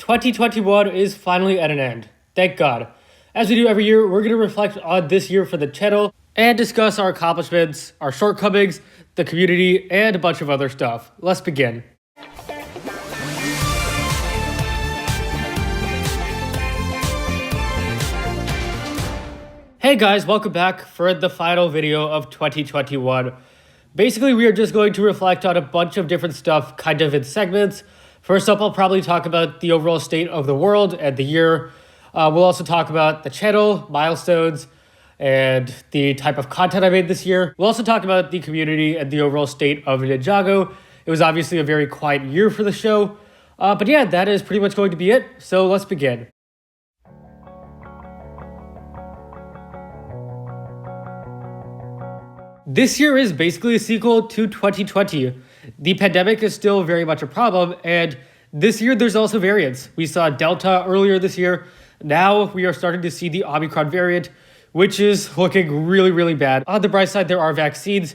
2021 is finally at an end. Thank God. As we do every year, we're going to reflect on this year for the channel and discuss our accomplishments, our shortcomings, the community, and a bunch of other stuff. Let's begin. Hey guys, welcome back for the final video of 2021. Basically, we are just going to reflect on a bunch of different stuff, kind of in segments. First up, I'll probably talk about the overall state of the world and the year. We'll also talk about the channel, milestones, and the type of content I made this year. We'll also talk about the community and the overall state of Ninjago. It was obviously a very quiet year for the show. But yeah, that is pretty much going to be it. So let's begin. This year is basically a sequel to 2020. The pandemic is still very much a problem, and this year there's also variants. We saw Delta earlier this year. Now we are starting to see the Omicron variant, which is looking really, really bad. On the bright side, there are vaccines.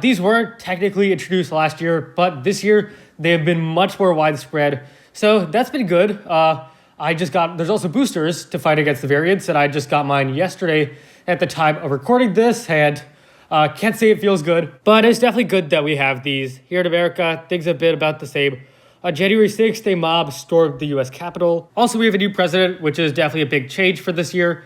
These weren't technically introduced last year, but this year they have been much more widespread. So that's been good. There's also boosters to fight against the variants, and I just got mine yesterday at the time of recording this, and can't say it feels good, but it's definitely good that we have these. Here in America, things have been about the same. On January 6th, a mob stormed the US Capitol. Also, we have a new president, which is definitely a big change for this year.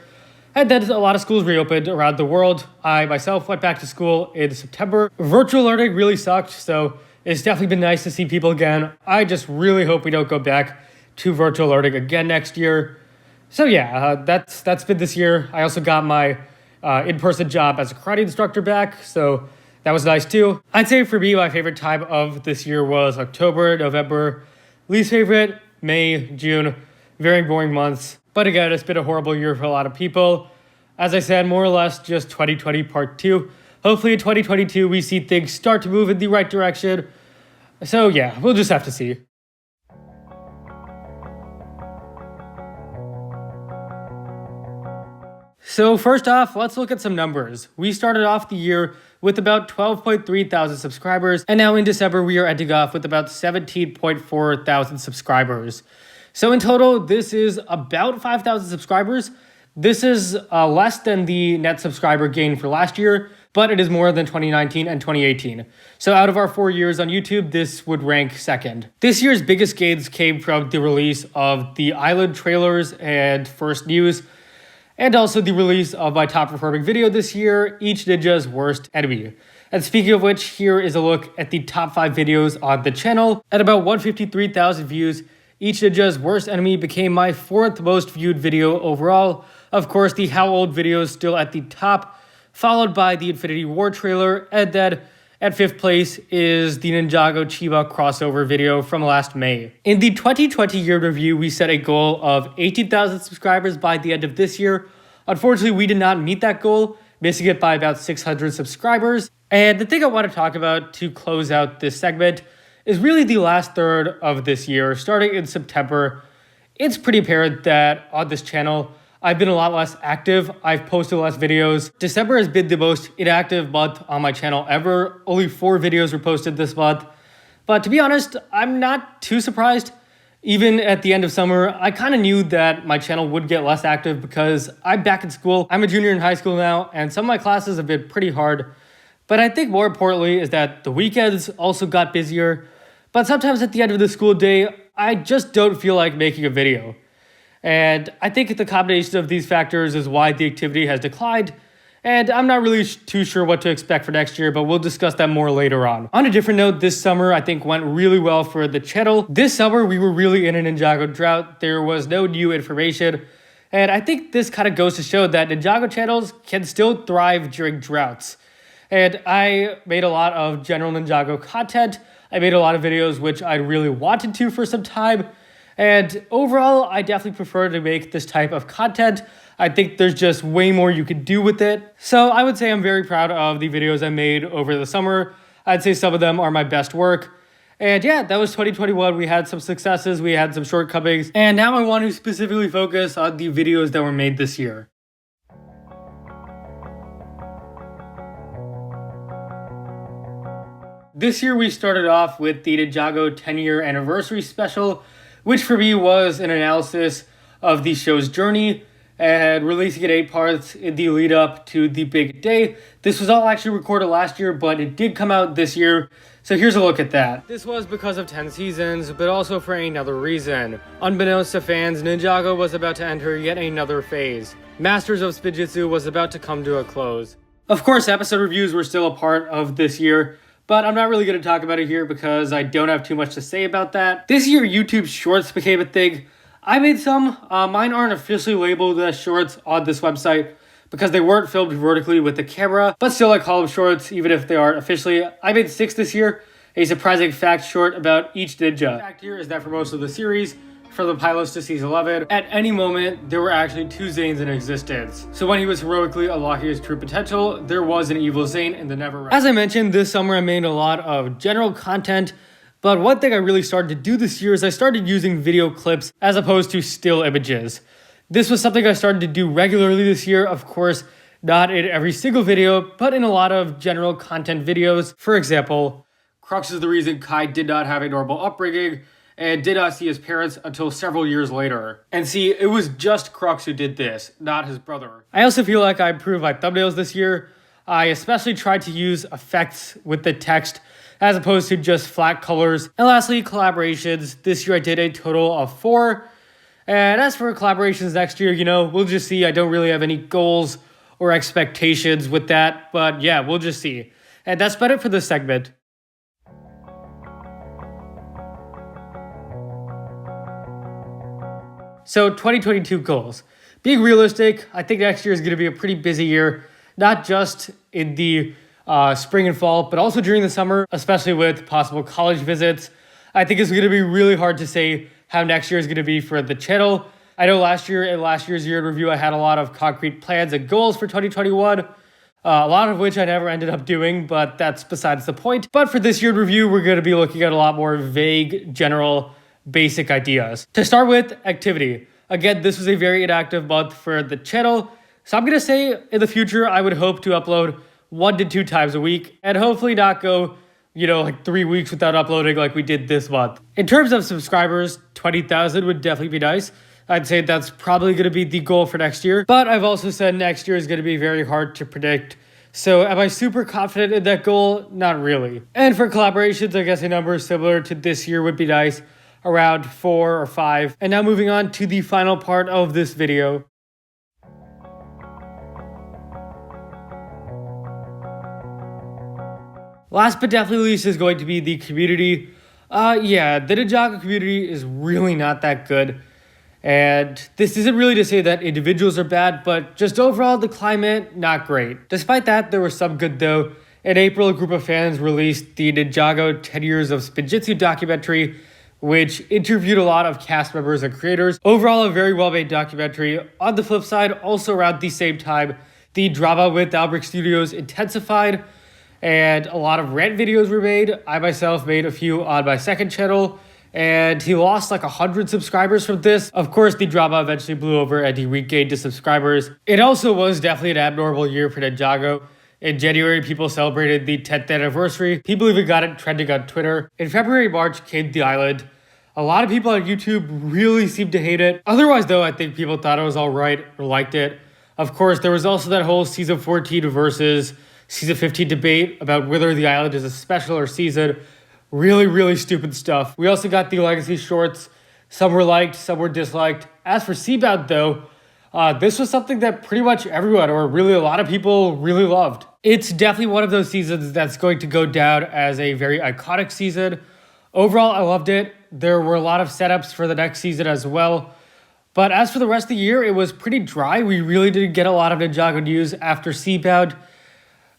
And then a lot of schools reopened around the world. I myself went back to school in September. Virtual learning really sucked, so it's definitely been nice to see people again. I just really hope we don't go back to virtual learning again next year. So yeah, that's been this year. I also got my in-person job as a karate instructor back, so that was nice too. I'd say for me, my favorite time of this year was October, November. Least favorite, May, June. Very boring months. But again, it's been a horrible year for a lot of people. As I said, more or less just 2020 part 2. Hopefully in 2022, we see things start to move in the right direction. So yeah, we'll just have to see. So first off, let's look at some numbers. We started off the year with about 12.3 thousand subscribers, and now in December we are ending off with about 17.4 thousand subscribers. So in total, this is about 5,000 subscribers. This is less than the net subscriber gain for last year, but it is more than 2019 and 2018. So out of our 4 years on YouTube, this would rank second. This year's biggest gains came from the release of the Island trailers and first news, and also the release of my top performing video this year, Each Ninja's Worst Enemy. And speaking of which, here is a look at the top 5 videos on the channel. At about 153,000 views, Each Ninja's Worst Enemy became my 4th most viewed video overall. Of course, the How Old video is still at the top, followed by the Infinity War trailer, and then at 5th place is the Ninjago Chiba crossover video from last May. In the 2020 year review, we set a goal of 18,000 subscribers by the end of this year. Unfortunately, we did not meet that goal, missing it by about 600 subscribers. And the thing I want to talk about to close out this segment is really the last third of this year. Starting in September, it's pretty apparent that on this channel, I've been a lot less active. I've posted less videos. December has been the most inactive month on my channel ever. Only 4 videos were posted this month. But to be honest, I'm not too surprised. Even at the end of summer, I kind of knew that my channel would get less active because I'm back in school. I'm a junior in high school now, and some of my classes have been pretty hard. But I think more importantly is that the weekends also got busier. But sometimes at the end of the school day, I just don't feel like making a video. And I think the combination of these factors is why the activity has declined. And I'm not really too sure what to expect for next year, but we'll discuss that more later on. On a different note, this summer I think went really well for the channel. This summer we were really in a Ninjago drought. There was no new information. And I think this kind of goes to show that Ninjago channels can still thrive during droughts. And I made a lot of general Ninjago content. I made a lot of videos which I really wanted to for some time. And overall, I definitely prefer to make this type of content. I think there's just way more you could do with it. So I would say I'm very proud of the videos I made over the summer. I'd say some of them are my best work. And yeah, that was 2021. We had some successes, we had some shortcomings. And now I want to specifically focus on the videos that were made this year. This year we started off with the Ninjago 10-year anniversary special, which for me was an analysis of the show's journey and releasing it 8 parts in the lead up to the big day. This was all actually recorded last year, but it did come out this year. So here's a look at that. This was because of 10 seasons, but also for another reason. Unbeknownst to fans, Ninjago was about to enter yet another phase. Masters of Spijitzu was about to come to a close. Of course, episode reviews were still a part of this year, but I'm not really going to talk about it here because I don't have too much to say about that. This year, YouTube Shorts became a thing. I made some. Mine aren't officially labeled as shorts on this website because they weren't filmed vertically with the camera, but still I call them shorts even if they aren't officially. I made 6 this year, a surprising fact short about each ninja. The fact here is that for most of the series, from the pilots to season 11, at any moment, there were actually 2 Zanes in existence. So when he was heroically unlocking his true potential, there was an evil Zane in the Never. As I mentioned, this summer I made a lot of general content, but one thing I really started to do this year is I started using video clips as opposed to still images. This was something I started to do regularly this year, of course, not in every single video, but in a lot of general content videos. For example, Crux is the reason Kai did not have a normal upbringing and did not see his parents until several years later. And see, it was just Crux who did this, not his brother. I also feel like I improved my thumbnails this year. I especially tried to use effects with the text as opposed to just flat colors. And lastly, collaborations. This year I did a total of 4. And as for collaborations next year, we'll just see. I don't really have any goals or expectations with that, but yeah, we'll just see. And that's about it for this segment. So 2022 goals. Being realistic, I think next year is going to be a pretty busy year, not just in the spring and fall, but also during the summer, especially with possible college visits. I think it's going to be really hard to say how next year is going to be for the channel. I know last year, in last year's year in review, I had a lot of concrete plans and goals for 2021, a lot of which I never ended up doing, but that's besides the point. But for this year in review, we're going to be looking at a lot more vague, general, basic ideas. To start with, activity. Again, this was a very inactive month for the channel, so I'm going to say in the future, I would hope to upload 1 to 2 times a week, and hopefully not go, like 3 weeks without uploading like we did this month. In terms of subscribers, 20,000 would definitely be nice. I'd say that's probably going to be the goal for next year, but I've also said next year is going to be very hard to predict. So am I super confident in that goal? Not really. And for collaborations, I guess a number similar to this year would be nice, around 4 or 5. And now moving on to the final part of this video. Last but definitely least is going to be the community. Yeah, the Ninjago community is really not that good. And this isn't really to say that individuals are bad, but just overall the climate, not great. Despite that, there was some good though. In April, a group of fans released the Ninjago 10 Years of Spijitzu documentary, which interviewed a lot of cast members and creators. Overall, a very well-made documentary. On the flip side, also around the same time, the drama with Albrecht Studios intensified, and a lot of rant videos were made. I myself made a few on my second channel, and he lost like 100 subscribers from this. Of course, the drama eventually blew over and he regained his subscribers. It also was definitely an abnormal year for Ninjago. In January, people celebrated the 10th anniversary. People even got it trending on Twitter. In February and March came the island. A lot of people on YouTube really seemed to hate it. Otherwise, though, I think people thought it was all right or liked it. Of course, there was also that whole season 14 versus season 15 debate about whether the island is a special or season. Really, really stupid stuff. We also got the legacy shorts. Some were liked, some were disliked. As for Seabound, though, this was something that pretty much everyone, or really a lot of people, really loved. It's definitely one of those seasons that's going to go down as a very iconic season. Overall, I loved it. There were a lot of setups for the next season as well. But as for the rest of the year, it was pretty dry. We really didn't get a lot of Ninjago news after Seabound.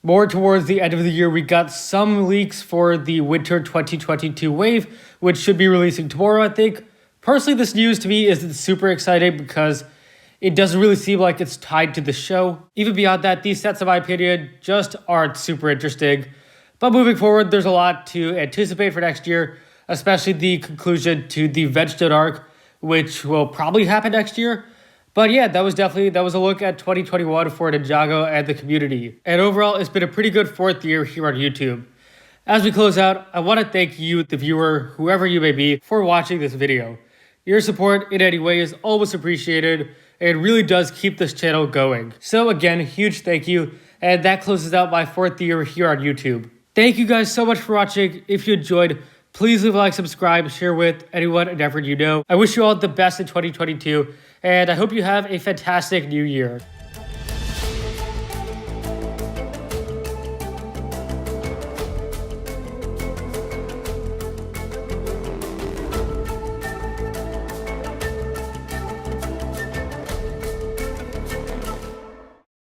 More towards the end of the year, we got some leaks for the winter 2022 wave, which should be releasing tomorrow, I think. Personally, this news to me isn't super exciting because it doesn't really seem like it's tied to the show. Even beyond that, these sets, in my opinion, just aren't super interesting. But moving forward, there's a lot to anticipate for next year, especially the conclusion to the Vegstone arc, which will probably happen next year. But yeah, that was a look at 2021 for Ninjago and the community. And overall, it's been a pretty good 4th year here on YouTube. As we close out, I want to thank you, the viewer, whoever you may be, for watching this video. Your support in any way is always appreciated. It really does keep this channel going. So again, huge thank you. And that closes out my 4th year here on YouTube. Thank you guys so much for watching. If you enjoyed, please leave a like, subscribe, share with anyone and everyone you know. I wish you all the best in 2022, and I hope you have a fantastic new year.